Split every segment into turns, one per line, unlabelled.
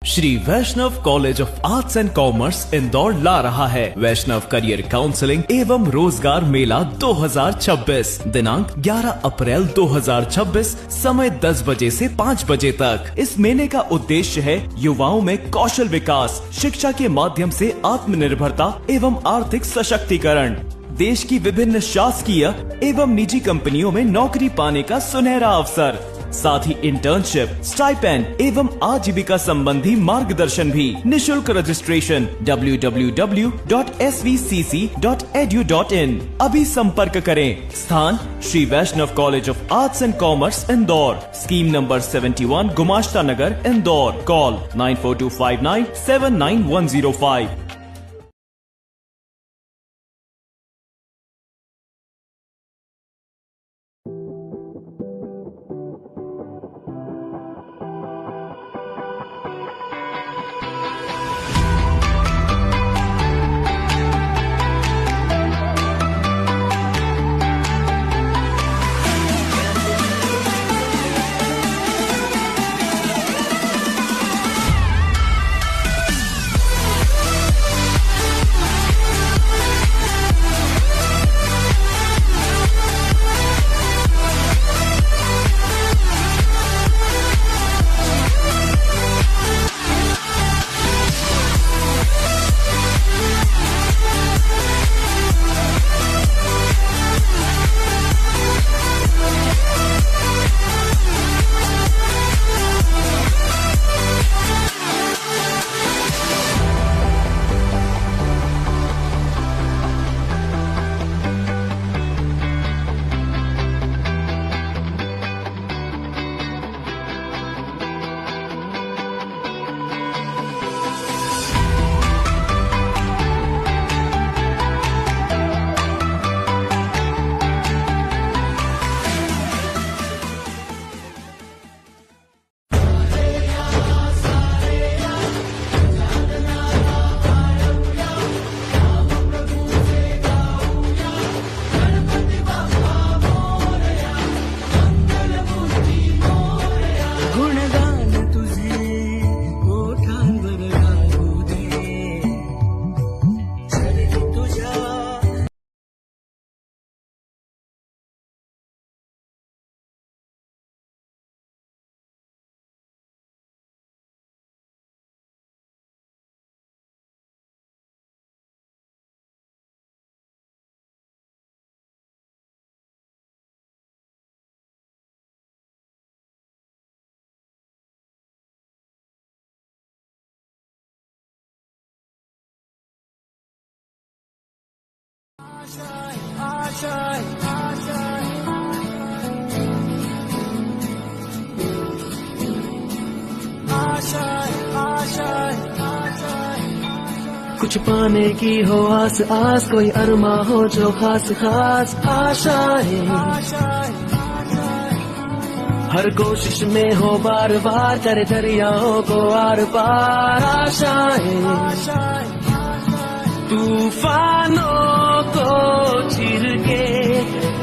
Shri Vaishnav college of arts and commerce Indore ला रहा है वैष्णव करियर काउंसलिंग एवं रोजगार मेला 2026। दिनांक 11 अप्रैल 2026, समय 10 बजे से 5 बजे तक। इस मेले का उद्देश्य है युवाओं में कौशल विकास, शिक्षा के माध्यम से आत्मनिर्भरता एवं आर्थिक सशक्तिकरण, देश की विभिन्न शासकीय एवं निजी कंपनियों में नौकरी पाने का सुनहरा अवसर, साथ ही इंटर्नशिप, स्टाइपेंड एवं आजीविका संबंधी मार्गदर्शन भी। निशुल्क रजिस्ट्रेशन www.svcc.edu.in। अभी संपर्क करें। स्थान Shri Vaishnav college of arts and commerce Indore, scheme number 71, Gumashta Nagar Indore. Call 9425979105।
कुछ पाने की हो आस आस, कोई अरमा हो जो खास खास आशाएं, हर कोशिश में हो बार बार करे दरियाओं को आर पार आशाएं, तूफानों को चीर के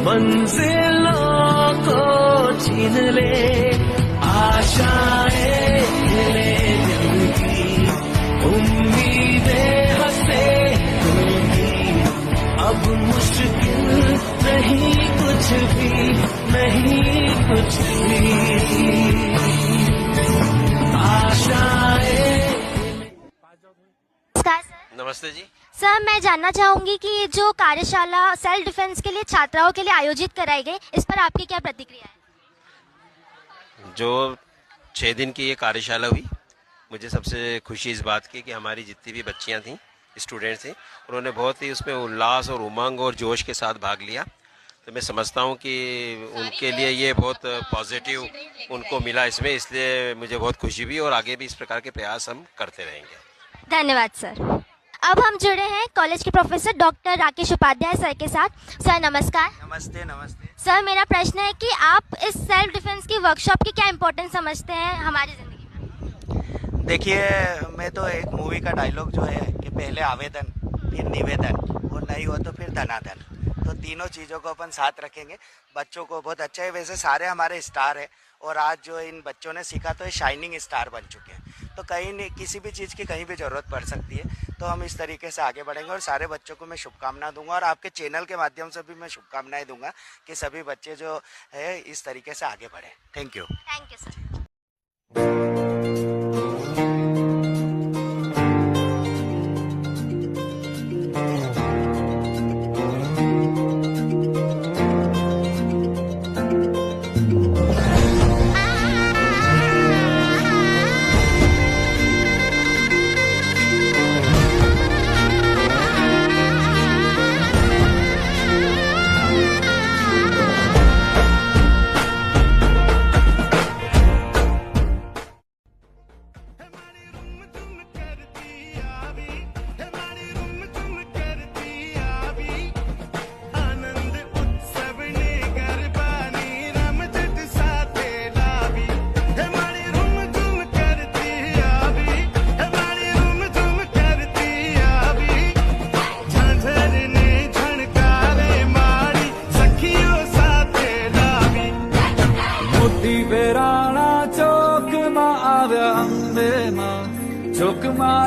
मंजिलों को छीन ले आशाएं, ले दिल की उम्मीदें हंसे अब मुश्किल नहीं कुछ भी, नहीं कुछ भी आशाएं।
नमस्ते जी
सर, मैं जानना चाहूंगी कि ये जो कार्यशाला सेल्फ डिफेंस के लिए छात्राओं के लिए आयोजित कराई गई, इस पर आपकी क्या प्रतिक्रिया है?
जो 6 दिन की ये कार्यशाला हुई, मुझे सबसे खुशी इस बात की कि हमारी जितनी भी बच्चियां थीं, स्टूडेंट्स थी, उन्होंने बहुत ही उसमें उल्लास और उमंग और जोश के साथ भाग लिया। तो मैं समझता हूं कि उनके लिए ये बहुत पॉजिटिव उनको मिला इसमें, इसलिए मुझे बहुत खुशी भी, और आगे भी इस प्रकार के प्रयास हम करते रहेंगे।
धन्यवाद सर। अब हम जुड़े हैं कॉलेज के professor doctor Rakesh Upadhyay sir के साथ। सर नमस्कार।
नमस्ते। नमस्ते
सर, मेरा प्रश्न है कि आप इस सेल्फ डिफेंस की वर्कशॉप की क्या इम्पोर्टेंस समझते हैं हमारी जिंदगी में?
देखिए, मैं तो एक मूवी का डायलॉग जो है कि पहले आवेदन फिर निवेदन और नहीं हो तो फिर धनाधन, तो तीनों चीज़ों को अपन साथ रखेंगे। बच्चों को बहुत अच्छा है, वैसे सारे हमारे स्टार है, और आज जो इन बच्चों ने सीखा तो ये शाइनिंग स्टार बन चुके हैं। तो कहीं नहीं, किसी भी चीज़ की कहीं भी ज़रूरत पड़ सकती है। तो हम इस तरीके से आगे बढ़ेंगे और सारे बच्चों को मैं शुभकामना दूंगा और आपके चैनल के माध्यम से भी मैं शुभकामनाएं दूंगा कि सभी बच्चे जो है इस तरीके से आगे बढ़े। Thank you.
Thank you sir.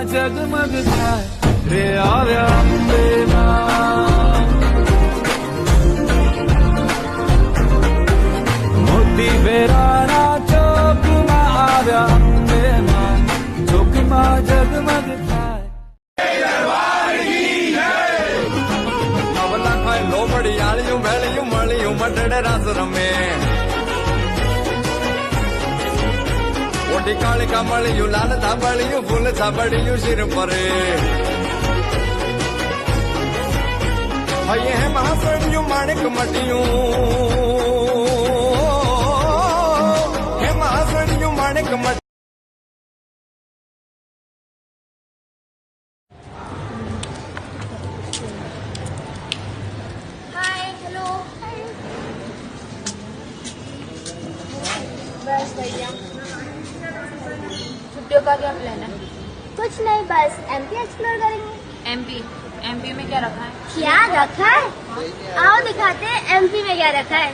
जगमग थाय रे आव्या अंबे मां, मोती बेराना चौक मां आव्या अंबे मां, चौक मां जगमग थाय। अवला खाए लोमड़ी आलियूं भेलियूं मलियूं मटड़े रस रमे, ओडी काली कमलियूं लाल थाबड़ियूं फूल थाबड़ियूं सिर परे, ये है महासड़ियूं माणिक मटियूं, हे महासड़ियूं माणिक मटियूं।
हाय, हेलो। बस बढ़िया।
छुट्टियों का क्या प्लान है?
कुछ नहीं, बस एमपी एक्सप्लोर करेंगे।
एमपी में क्या रखा है?
क्या रखा है? आओ दिखाते हैं एमपी में क्या रखा है।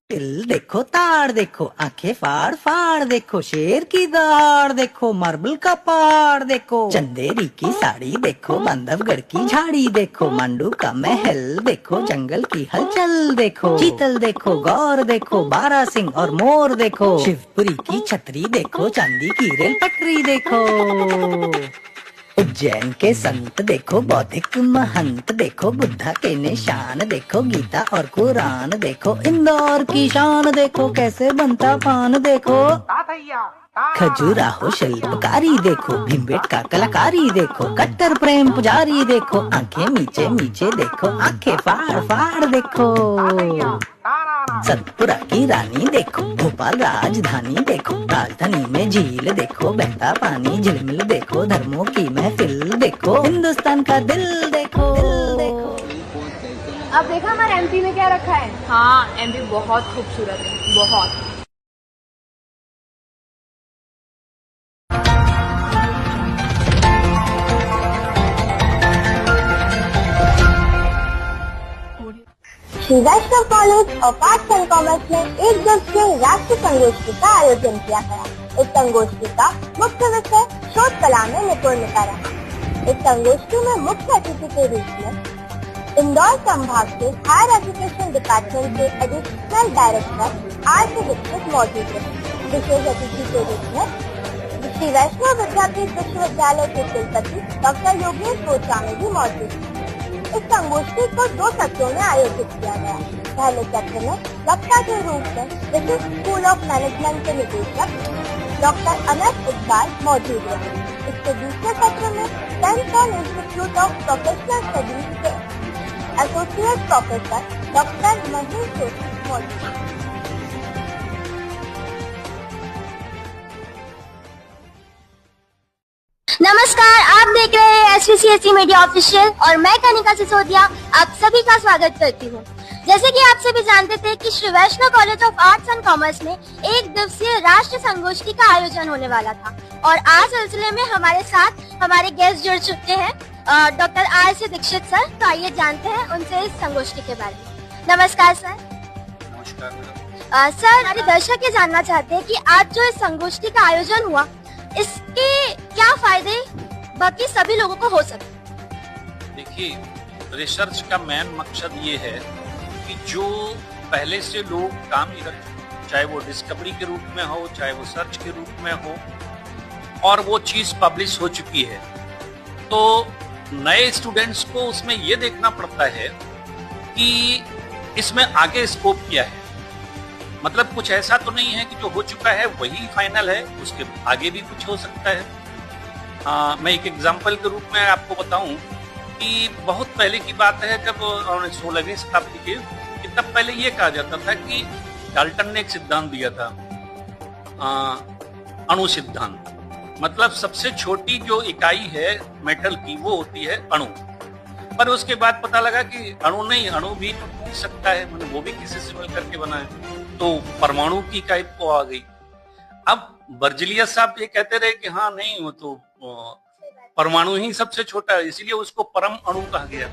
तिल देखो, ताड़ देखो, आंखें फाड़ फाड़ देखो, शेर की दहाड़ देखो, मार्बल का पहाड़ देखो, चंदेरी की साड़ी देखो, बांधवगढ़ की झाड़ी देखो, मांडू का महल देखो, जंगल की हलचल देखो, चीतल देखो, गौर देखो, बारह सिंह और मोर देखो, शिवपुरी की छतरी देखो, चांदी की रेल पटरी देखो, उज्जैन के संत देखो, बौद्धिक महंत देखो, बुद्धा के निशान देखो, गीता और कुरान देखो, इंदौर की शान देखो, कैसे बनता पान देखो, खजुराहो शिल्पकारी देखो, भीमबेटका कलाकारी देखो, कट्टर प्रेम पुजारी देखो, आंखें नीचे नीचे देखो, आंखें फाड़ फाड़ देखो, सतपुरा की रानी देखो, भोपाल राजधानी देखो, राजधानी में झील देखो, बहता पानी झिलमिल देखो, धर्मों की महफिल देखो, हिंदुस्तान का दिल देखो,
अब देखा हमारे एमपी में क्या रखा है? हाँ, एमपी बहुत खूबसूरत है, बहुत।
Shri Vaishnav college of arts and commerce में एक दिवसीय राष्ट्रीय संगोष्ठी का आयोजन किया गया। इस संगोष्ठी का मुख्य विषय शोध कला में निपुणता रहा। इस संगोष्ठी में मुख्य अतिथि के रूप में इंदौर संभाग के हायर एजुकेशन डिपार्टमेंट के एडिशनल डायरेक्टर आर.सी. दीक्षित मौजूद रहे। विशेष अतिथि के रूप में श्री वैष्णव विद्यापीठ विश्वविद्यालय के कुलपति डॉक्टर योगेश गोस्वामी भी मौजूद थे। इस संगोष्ठी को 2 सत्रों में आयोजित किया गया। पहले सत्र में वक्ता के रूप में ब्रिटिश स्कूल ऑफ मैनेजमेंट के निदेशक डॉक्टर अनस इकबाल मौजूद रहे। इसके दूसरे सत्र में central institute of professional studies के associate professor doctor Mahesh Joshi मौजूद रहे।
नमस्कार, आप देख रहे हैं SVCSE मीडिया ऑफिशियल और मैं कनिका सिसोदिया आप सभी का स्वागत करती हूँ। जैसे कि आप सभी जानते थे कि Shri Vaishnav college of arts and commerce में एक दिवसीय राष्ट्रीय संगोष्ठी का आयोजन होने वाला था और आज सिलसिले में हमारे साथ हमारे गेस्ट जुड़ चुके हैं डॉक्टर आर.सी. दीक्षित सर। तो आइए जानते हैं उनसे इस संगोष्ठी के बारे में। नमस्कार सर।
नमस्कार।
सर, हमारे दर्शक ये जानना चाहते हैं कि आज जो इस संगोष्ठी का आयोजन हुआ इसके क्या फायदे बाकी सभी लोगों को हो सकते?
देखिए, रिसर्च का मेन मकसद ये है कि जो पहले से लोग काम कर, चाहे वो डिस्कवरी के रूप में हो, चाहे वो सर्च के रूप में हो, और वो चीज पब्लिश हो चुकी है, तो नए स्टूडेंट्स को उसमें ये देखना पड़ता है कि इसमें आगे स्कोप क्या है। मतलब कुछ ऐसा तो नहीं है कि जो हो चुका है वही फाइनल है, उसके आगे भी कुछ हो सकता है। मैं एक एग्जांपल के रूप में आपको बताऊं कि बहुत पहले की बात है, जब 16वीं शताब्दी के, कि तब पहले ये कहा जाता था कि डाल्टन ने एक सिद्धांत दिया था, अणु सिद्धांत। मतलब सबसे छोटी जो इकाई है मेटल की वो होती है अणु। पर उसके बाद पता लगा कि अणु नहीं, अणु भी तो टूट सकता है, मतलब वो भी किसी से मिलकर के बना है, तो परमाणु की इकाई को आ गई। अब बर्जिलियस साहब ये कहते रहे कि हाँ नहीं, वो तो परमाणु ही सबसे छोटा है, इसीलिए उसको परम अणु कहा गया।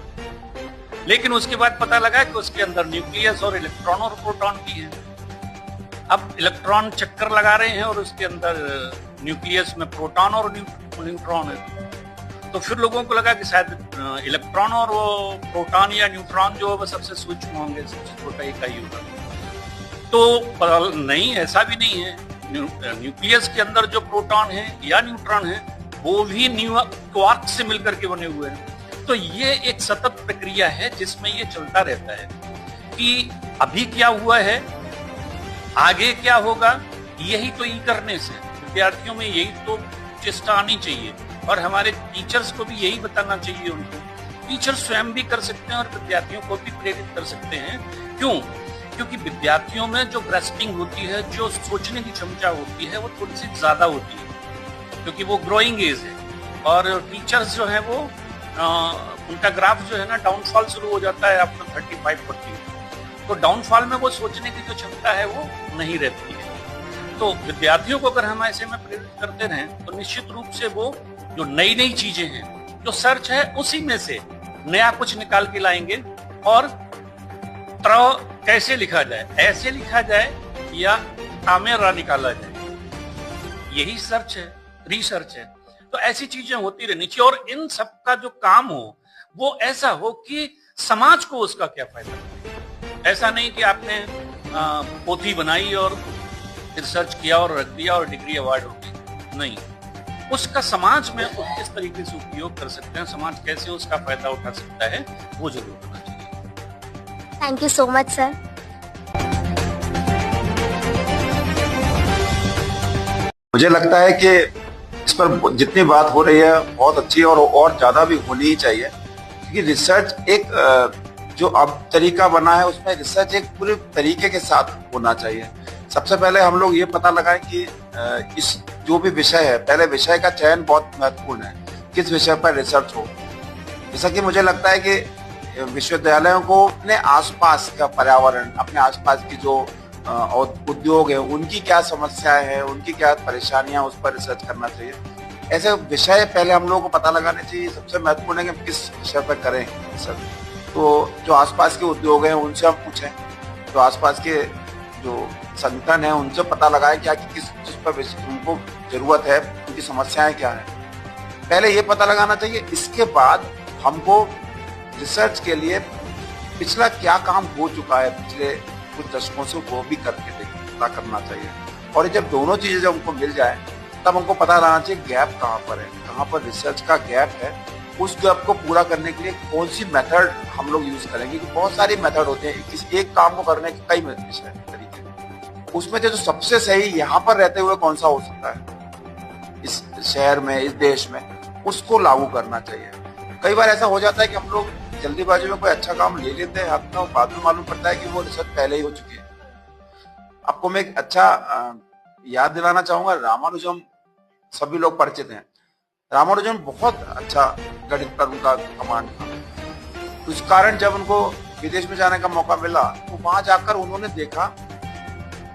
लेकिन उसके बाद पता लगा कि उसके अंदर न्यूक्लियस और इलेक्ट्रॉन और प्रोटॉन भी है। अब इलेक्ट्रॉन चक्कर लगा रहे हैं और उसके अंदर न्यूक्लियस में प्रोटॉन और न्यूट्रॉन है। तो फिर लोगों को लगा कि शायद इलेक्ट्रॉन और वो प्रोटॉन या न्यूट्रॉन जो है सबसे सूक्ष्म होंगे, सबसे छोटा इकाई होगा। तो नहीं, ऐसा भी नहीं है। न्यूक्लियस के अंदर जो प्रोटॉन है या न्यूट्रॉन है वो भी क्वार्क से मिलकर के बने हुए हैं। तो ये एक सतत प्रक्रिया है जिसमें ये चलता रहता है कि अभी क्या हुआ है, आगे क्या होगा। यही तो ई करने से विद्यार्थियों में यही तो चेष्टा आनी चाहिए, और हमारे टीचर्स को भी यही बताना चाहिए उनको। टीचर स्वयं भी कर सकते हैं और विद्यार्थियों को भी प्रेरित कर सकते हैं। क्यों? क्योंकि विद्यार्थियों में जो ग्रेस्पिंग होती है, जो सोचने की क्षमता होती है, वो थोड़ी सी ज्यादा होती है, क्योंकि वो ग्रोइंग एज है। और टीचर्स जो है वो उनका ग्राफ जो है ना, डाउनफॉल शुरू हो जाता है आपको 35-40। तो डाउनफॉल में वो सोचने की जो क्षमता है वो नहीं रहती है। तो विद्यार्थियों को अगर हम ऐसे में प्रेरित करते रहें तो निश्चित रूप से वो जो नई नई चीजें हैं, जो सर्च है, उसी में से नया कुछ निकाल के लाएंगे। और कैसे लिखा जाए, ऐसे लिखा जाए या तामेरा निकाला जाए, यही सर्च है, रिसर्च है। तो ऐसी चीजें होती रहनी चाहिए, और इन सब का जो काम हो वो ऐसा हो कि समाज को उसका क्या फायदा हो। ऐसा नहीं कि आपने पोथी बनाई और रिसर्च किया और रख दिया और डिग्री अवार्ड हो गई, नहीं। उसका समाज में वो किस तरीके से उपयोग कर सकते हैं, समाज कैसे उसका फायदा उठा सकता है, वो जरूर होना चाहिए।
Thank you so much sir.
मुझे लगता है कि इस पर जितनी बात हो रही है बहुत अच्छी है, और ज्यादा भी होनी ही चाहिए, क्योंकि रिसर्च एक जो अब तरीका बना है उसमें रिसर्च एक पूरे तरीके के साथ होना चाहिए। सबसे पहले हम लोग ये पता लगाएं कि इस जो भी विषय है, पहले विषय का चयन बहुत महत्वपूर्ण है, किस विषय पर रिसर्च हो। जैसा कि मुझे लगता है कि विश्वविद्यालयों को अपने आसपास का पर्यावरण, अपने आसपास की जो उद्योग है, उनकी क्या समस्याएं हैं, उनकी क्या परेशानियां, उस पर रिसर्च करना चाहिए। ऐसे विषय पहले हम लोगों को पता लगाने चाहिए। सबसे महत्वपूर्ण है कि हम किस विषय पर करें रिसर्च। तो जो आसपास के उद्योग हैं उनसे हम पूछें, जो आसपास के जो संगठन है उनसे पता लगाएं क्या किस चीज पर उनको जरूरत है, उनकी समस्याएं क्या है, पहले ये पता लगाना चाहिए। इसके बाद हमको रिसर्च के लिए पिछला क्या काम हो चुका है पिछले कुछ दशकों से, वो भी करके पता करना चाहिए। और जब दोनों चीजें जब हमको मिल जाए तब हमको पता रहना चाहिए गैप कहाँ पर है, कहाँ पर रिसर्च का गैप है। उस गैप को पूरा करने के लिए कौन सी मेथड हम लोग यूज करेंगे, क्योंकि बहुत सारी मेथड होते हैं, किसी एक काम को करने के कई तरीके। उसमें जो सबसे सही यहाँ पर रहते हुए कौन सा हो सकता है इस शहर में, इस देश में, उसको लागू करना चाहिए। कई बार ऐसा हो जाता है कि हम लोग जल्दीबाजी में कोई अच्छा काम ले लेते हैं हाथ में, बाद में मालूम पड़ता है कि वो रिसर्च पहले ही हो चुकी है। आपको मैं एक अच्छा याद दिलाना चाहूंगा, रामानुजम सभी लोग परिचित हैं। रामानुजम बहुत अच्छा गणित पर उनका कमांड था। उस कारण जब उनको विदेश में जाने का मौका मिला तो वहां जाकर उन्होंने देखा,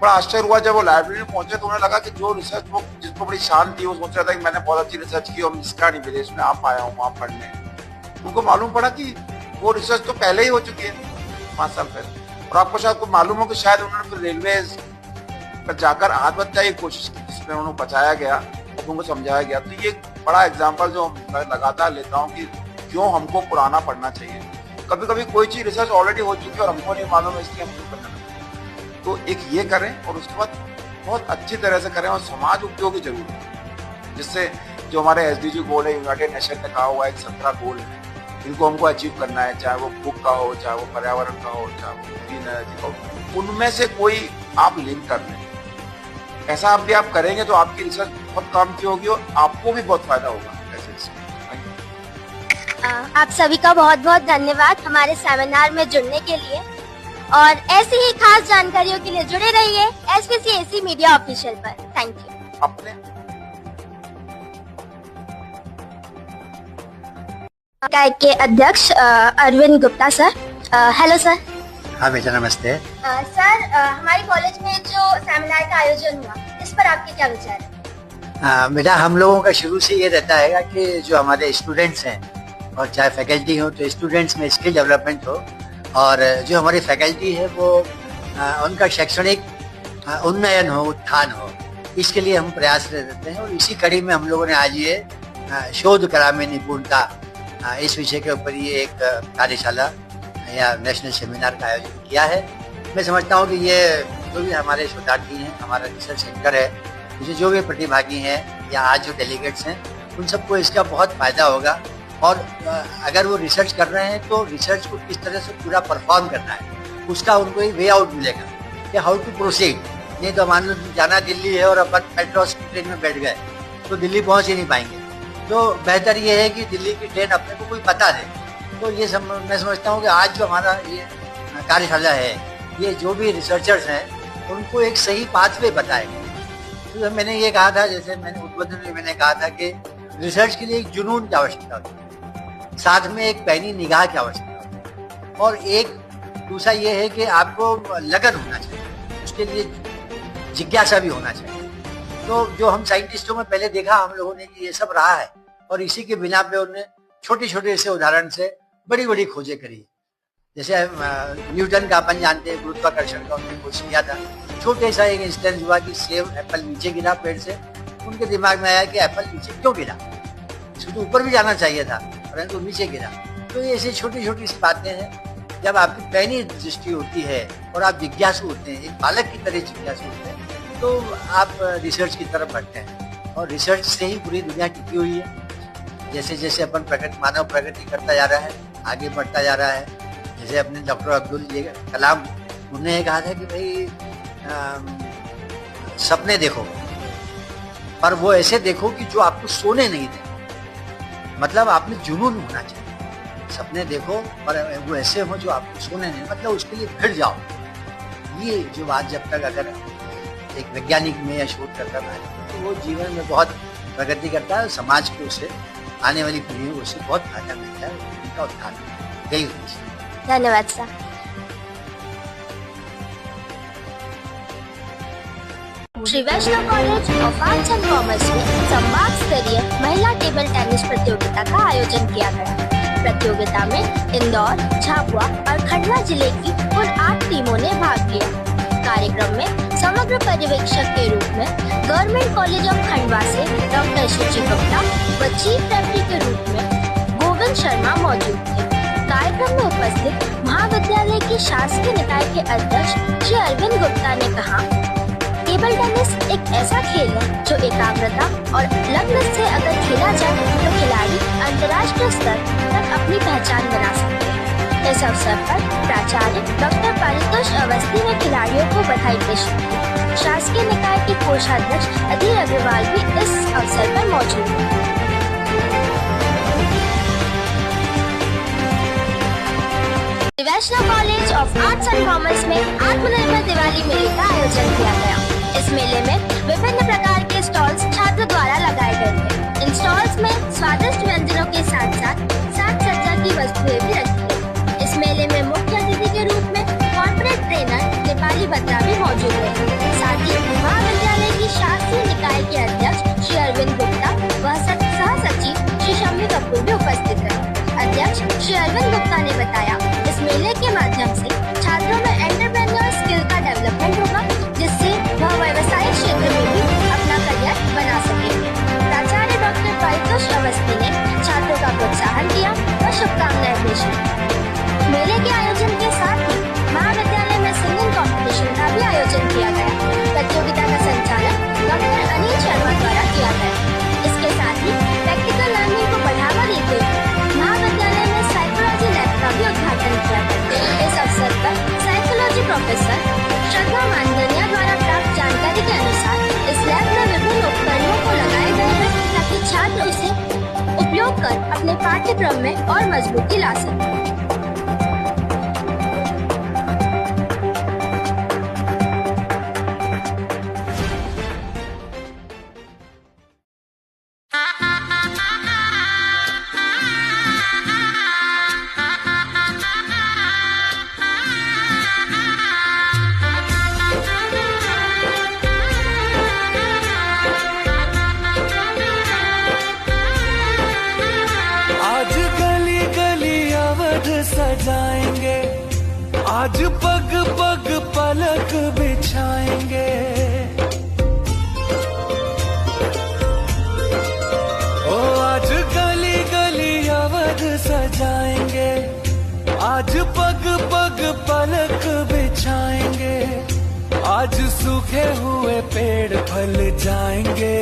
बड़ा आश्चर्य हुआ। जब वो लाइब्रेरी में पहुंचे तो उन्हें लगा कि जो रिसर्च वो जिसको बड़ी शान थी, वो सोच रहा था कि मैंने बहुत अच्छी रिसर्च की और इसका नहीं विदेश में आप आया हूँ वहां पढ़ने। उनको मालूम पड़ा कि वो रिसर्च तो पहले ही हो चुकी है 5 साल पहले। और आपको शायद मालूम हो कि शायद उन्होंने फिर रेलवे पर जाकर आत्महत्या की कोशिश की, जिसमें उन्हें बचाया गया उनको समझाया गया। तो ये बड़ा एग्जाम्पल जो मैं लगातार लेता हूँ कि क्यों हमको पुराना पढ़ना चाहिए। कभी कभी कोई चीज रिसर्च ऑलरेडी हो चुकी है और हमको नहीं मालूम है, इसलिए हम नहीं करना लगते। तो एक ये करें और उसके बाद बहुत अच्छी तरह से करें और समाज उपयोगी जरूर है, जिससे जो हमारे SDG गोल है, यूनाइटेड नेशन ने कहा हुआ है 17 गोल है, इनको हमको अचीव करना है, चाहे वो बुक का हो, चाहे वो पर्यावरण का हो, चाहे वो क्लीन एनर्जी का हो, उनमें से कोई आप लिंक कर लें। ऐसा आप भी आप करेंगे तो आपकी रिसर्च बहुत काम की होगी और आपको भी बहुत फायदा होगा।
आप सभी का बहुत बहुत धन्यवाद हमारे सेमिनार में जुड़ने के लिए, और ऐसी ही खास जानकारियों के लिए जुड़े रहिए SVCAC मीडिया ऑफिशियल पर। Thank you.
अपने
के अध्यक्ष Arvind Gupta sir. Hello sir.
हाँ बेटा नमस्ते।
सर, हमारे कॉलेज में जो सेमिनार का आयोजन हुआ, इस पर आपके क्या विचार है?
बेटा हम लोगों का शुरू से ये रहता है कि जो हमारे स्टूडेंट्स हैं और चाहे फैकल्टी हो, तो स्टूडेंट्स में स्किल डेवलपमेंट हो, और जो हमारी फैकल्टी है वो उनका शैक्षणिक उन्नयन हो, उत्थान हो, इसके लिए हम प्रयास रहते हैं। और इसी कड़ी में हम लोगों ने आज ये शोध कला में निपुणता इस विषय के ऊपर ये एक कार्यशाला या नेशनल सेमिनार का आयोजन किया है। मैं समझता हूँ कि ये जो भी हमारे शोधार्थी हैं, हमारा रिसर्च सेंटर है, इसमें जो भी प्रतिभागी हैं या आज जो डेलीगेट्स हैं, उन सबको इसका बहुत फायदा होगा। और अगर वो रिसर्च कर रहे हैं तो रिसर्च को किस तरह से पूरा परफॉर्म करना है, उसका उनको एक वे आउट मिलेगा कि हाउ टू प्रोसीड। नहीं तो मान लो जाना दिल्ली है और अपन मेट्रो ट्रेन में बैठ गए तो दिल्ली पहुंच ही नहीं पाएंगे। तो बेहतर ये है कि दिल्ली की ट्रेन अपने को कोई पता दे। तो ये मैं समझता हूँ कि आज जो हमारा ये कार्यशाला है, ये जो भी रिसर्चर्स हैं उनको एक सही पाथवे बताएगा। तो मैंने ये कहा था, जैसे मैंने उद्बोधन में मैंने कहा था कि रिसर्च के लिए एक जुनून की आवश्यकता होती है, साथ में एक पैनी निगाह की आवश्यकता होती है, और एक दूसरा ये है कि आपको लगन होना चाहिए, उसके लिए जिज्ञासा भी होना चाहिए। तो जो हम साइंटिस्टों में पहले देखा हम लोगों ने कि ये सब रहा है, और इसी के बिना पे उन्होंने छोटे छोटे से उदाहरण से बड़ी बड़ी खोजें करी। जैसे न्यूटन का अपन जानते हैं, गुरुत्वाकर्षण का उन्होंने खोज किया था। छोटे सा एक इंस्टेंस हुआ कि सेब एप्पल नीचे गिरा पेड़ से, उनके दिमाग में आया कि एप्पल नीचे क्यों गिरा, इसको तो ऊपर भी जाना चाहिए था, परंतु नीचे गिरा। तो ये ऐसी छोटी छोटी सी बातें हैं। जब आपकी पैनी दृष्टि होती है और आप जिज्ञासु होते हैं, एक बालक की तरह जिज्ञासु होते हैं, तो आप रिसर्च की तरफ बढ़ते हैं। और रिसर्च से ही पूरी दुनिया टिकी हुई है। जैसे जैसे अपन मानव प्रगति करता जा रहा है, आगे बढ़ता जा रहा है। जैसे अपने डॉक्टर अब्दुल कलाम, उन्होंने कहा था कि भाई सपने देखो, पर वो ऐसे देखो कि जो आपको सोने नहीं दे। मतलब आप में जुनून होना चाहिए। सपने देखो पर वो ऐसे हो जो आपको सोने नहीं, मतलब उसके लिए भिड़ जाओ। ये जो बात जब तक अगर एक वैज्ञानिक में या शोधकर्ता में तो वो जीवन में बहुत प्रगति करता है, समाज को उसे आने वाली पीढ़ी को उससे बहुत फायदा मिलता है, उनका उत्थान। यही
धन्यवाद sir. Shri Vaishnav college of arts and commerce में संभाग स्तरीय महिला टेबल टेनिस प्रतियोगिता का आयोजन किया गया। प्रतियोगिता में इंदौर, झाबुआ और खंडवा जिले की कुल 8 टीमों ने भाग लिया। कार्यक्रम में समग्र पर्यवेक्षक के रूप में गवर्नमेंट कॉलेज ऑफ खंडवा से डॉक्टर शुचि गुप्ता व चीफ रेफरी के रूप में गोविंद शर्मा मौजूद थे। कार्यक्रम में उपस्थित महाविद्यालय की शासकीय निकाय के अध्यक्ष श्री अरविंद गुप्ता ने कहा, टेबल टेनिस एक ऐसा खेल है जो एकाग्रता और लग्न से अगर खेला जाए तो खिलाड़ी अंतर्राष्ट्रीय स्तर तक अपनी पहचान बना सकते हैं। इस अवसर पर प्राचार्य डॉक्टर पारितोष अवस्थी ने खिलाड़ियों को बधाई पेश की। शासकीय निकाय के कोषाध्यक्ष अधीर अग्रवाल भी इस अवसर पर मौजूद थे। Vaishnav college of arts and commerce में आत्मनिर्भर दिवाली मेले का आयोजन किया गया। इस मेले में विभिन्न प्रकार के स्टॉल्स छात्र द्वारा लगाए गए थे। इन स्टॉल्स में स्वादिष्ट व्यंजनों के साथ साथ साज सज्जा की वस्तुएं भी रखी गई। इस मेले में मुख्य अतिथि के रूप में कॉर्पोरेट ट्रेनर दीपाली बत्रा भी मौजूद रहे। साथ ही महाविद्यालय की शासकीय निकाय के अध्यक्ष श्री अरविंद गुप्ता व सह सचिव श्री शम्मी कपूर भी उपस्थित रहे। अध्यक्ष श्री अरविंद गुप्ता ने बताया, इस मेले के माध्यम से छात्रों में एंटरप्रेन्योर स्किल का डेवलपमेंट होगा, जिससे वह व्यवसायिक क्षेत्र में भी अपना करियर बना सकेंगे। मजबूती ला सके।
सजाएंगे, आज पग पग पलक बिछाएंगे, ओ आज गली गली अवध सजाएंगे, आज पग पग पलक बिछाएंगे, आज सूखे हुए पेड़ फल जाएंगे,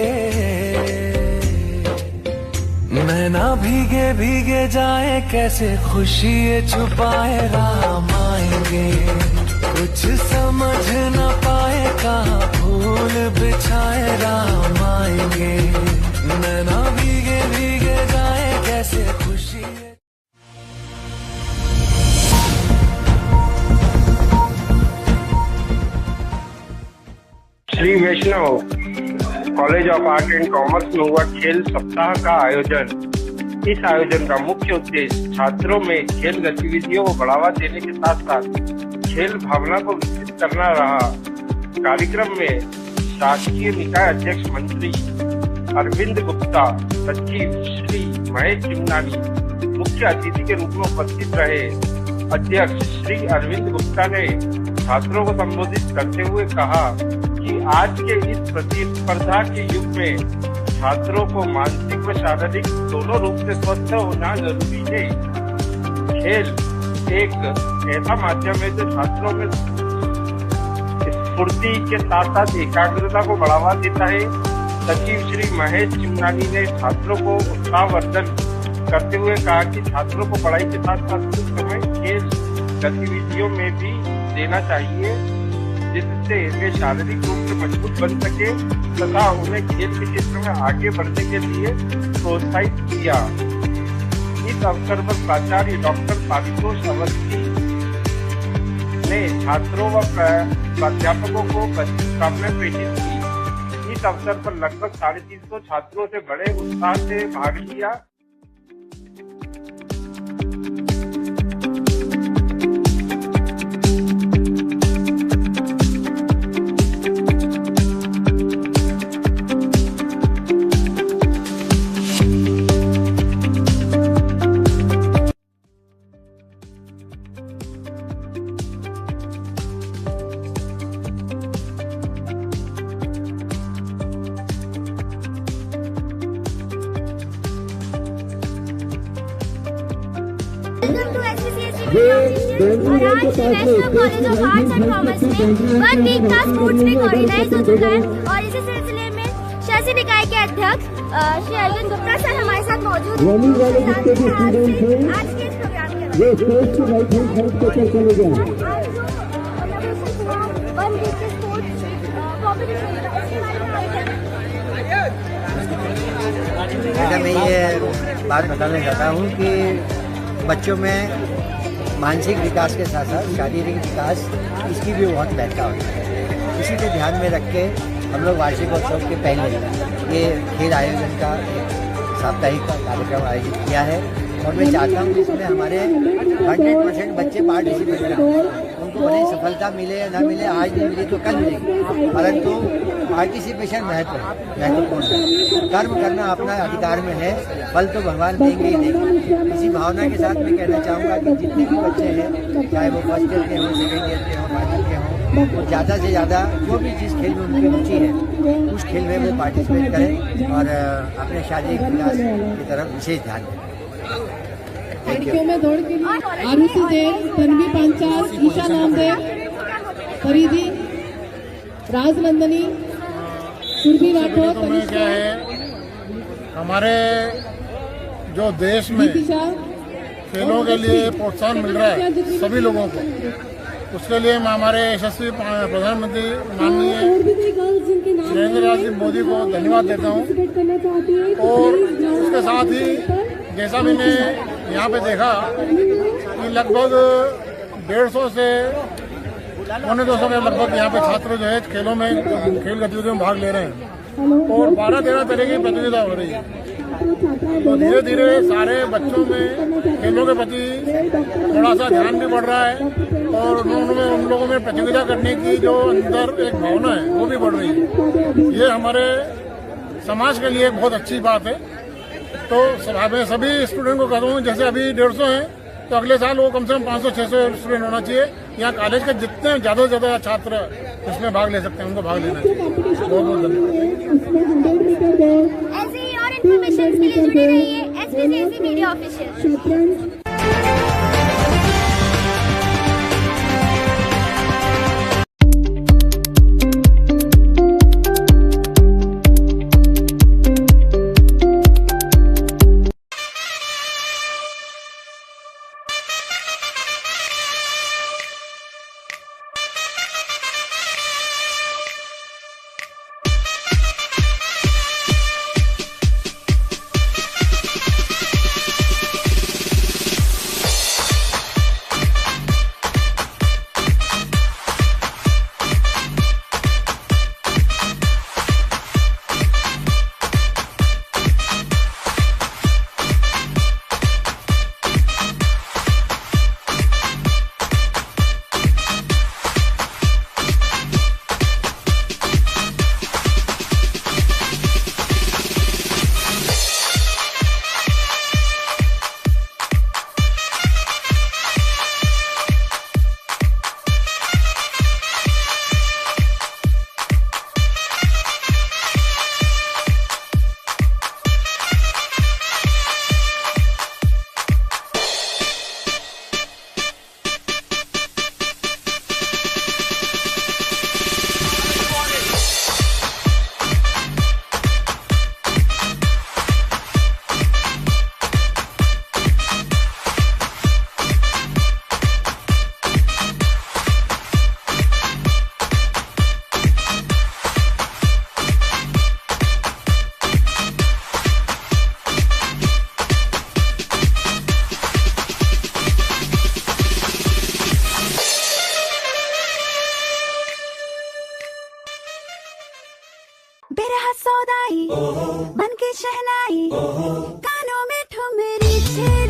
नैना भीगे भीगे जाए कैसे खुशी ये छुपाए राम आएंगे, कुछ समझ न पाए कहाँ फूल बिछाए राम आएंगे, नैना भीगे भीगे जाए कैसे खुशी।
Shri Vaishnav college of art and commerce में हुआ खेल सप्ताह का आयोजन। इस आयोजन का मुख्य उद्देश्य छात्रों में खेल गतिविधियों को बढ़ावा देने के साथ साथ खेल भावना को विकसित करना रहा। कार्यक्रम में शासकीय निकाय अध्यक्ष मंत्री अरविंद गुप्ता, सचिव श्री महेश चिमनानी मुख्य अतिथि के रूप में उपस्थित रहे। अध्यक्ष श्री अरविंद गुप्ता ने छात्रों को संबोधित करते हुए कहा कि आज के इस प्रतिस्पर्धा के युग में छात्रों को मानसिक व शारीरिक दोनों रूप से स्वस्थ होना जरूरी है। खेल एक ऐसा माध्यम है जो छात्रों में स्फूर्ति के साथ साथ एकाग्रता को बढ़ावा देता है। सचिव श्री महेश चिमनानी ने छात्रों को उत्साहवर्धन करते हुए कहा कि छात्रों को पढ़ाई के साथ साथ कुछ समय खेल गतिविधियों में भी देना चाहिए, जिससे वे शारीरिक रूप से मजबूत बन सके तथा उन्हें खेल के क्षेत्र में आगे बढ़ने के लिए प्रोत्साहित किया। इस अवसर पर प्राचार्य डॉक्टर पारितोष अवस्थी ने छात्रों व प्राध्यापकों को शुभकामनाएं प्रेषित की। इस अवसर पर लगभग 350 छात्रों से बड़े उत्साह से भाग लिया।
और आज Vaishnav college of arts and commerce में 1 वीक का स्पोर्ट्स वीक ऑर्गेनाइज हो चुका है और इसी सिलसिले में शासी निकाय के अध्यक्ष श्री अरविंद गुप्ता सर हमारे साथ मौजूद हैं। आज के इस प्रोग्राम
के मैं ये बात बताना चाहता हूँ कि बच्चों में मानसिक विकास के साथ साथ शारीरिक विकास इसकी भी बहुत महत्ता होती है। इसी को ध्यान में रख के हम लोग वार्षिकोत्सव के पहले ये खेल आयोजन का साप्ताहिक कार्यक्रम आयोजित किया है और मैं चाहता हूँ जिसमें हमारे 100% बच्चे पार्टिसिपेट करें। उनको भले सफलता मिले या न मिले, आज नहीं मिली तो कल मिलेगी, परंतु पार्टिसिपेशन महत्वपूर्ण है। कर्म करना अपना अधिकार में है, फल तो भगवान देंगे ही देंगे। इसी भावना के साथ मैं कहना चाहूँगा कि जितने भी बच्चे हैं, चाहे वो फर्स्ट ईयर के हों, सेकेंड ईयर के हों, फाइनल के हों, वो ज़्यादा से ज़्यादा जो भी जिस खेल में उनकी रुचि है उस खेल में वो पार्टिसिपेट करें और अपने शारीरिक विकास की तरफ विशेष ध्यान दें।
लड़कियों में दौड़ के लिए आरुषि देव, तन्वी पांचाल, ईशा नामदेव, फरीदी, राजनंदनी, सुरभि राठौर,
क्या है हमारे जो देश में खेलों के लिए प्रोत्साहन मिल रहा है सभी लोगों को, उसके लिए मैं हमारे यशस्वी प्रधानमंत्री माननीय नरेंद्र जी मोदी को धन्यवाद देता हूँ। और उसके साथ ही जैसा मैंने यहाँ पे देखा कि लगभग 150 से 250 के लगभग यहाँ पे छात्र जो है खेलों में खेल गतिविधियों में भाग ले रहे हैं और 12-13 तरह की प्रतियोगिता हो रही है। तो धीरे धीरे सारे बच्चों में खेलों के प्रति थोड़ा सा ध्यान भी बढ़ रहा है और उन लोगों में प्रतियोगिता करने की जो अंदर एक भावना है वो भी बढ़ रही है। ये हमारे समाज के लिए एक बहुत अच्छी बात है। तो मैं सभी स्टूडेंट को कहता हूँ जैसे अभी 150 हैं तो अगले साल वो कम से कम 500-600 स्टूडेंट होना चाहिए। यहाँ कॉलेज के जितने ज्यादा से ज्यादा छात्र इसमें भाग ले सकते हैं उनको भाग लेना चाहिए। बहुत बहुत धन्यवाद।
ऐसे ही और इन्फॉर्मेशन के लिए जुड़े रहिए SBCSE मीडिया ऑफिशियल।
बेरहा सौदाई मन की शहनाई कानों में ठुमरी छे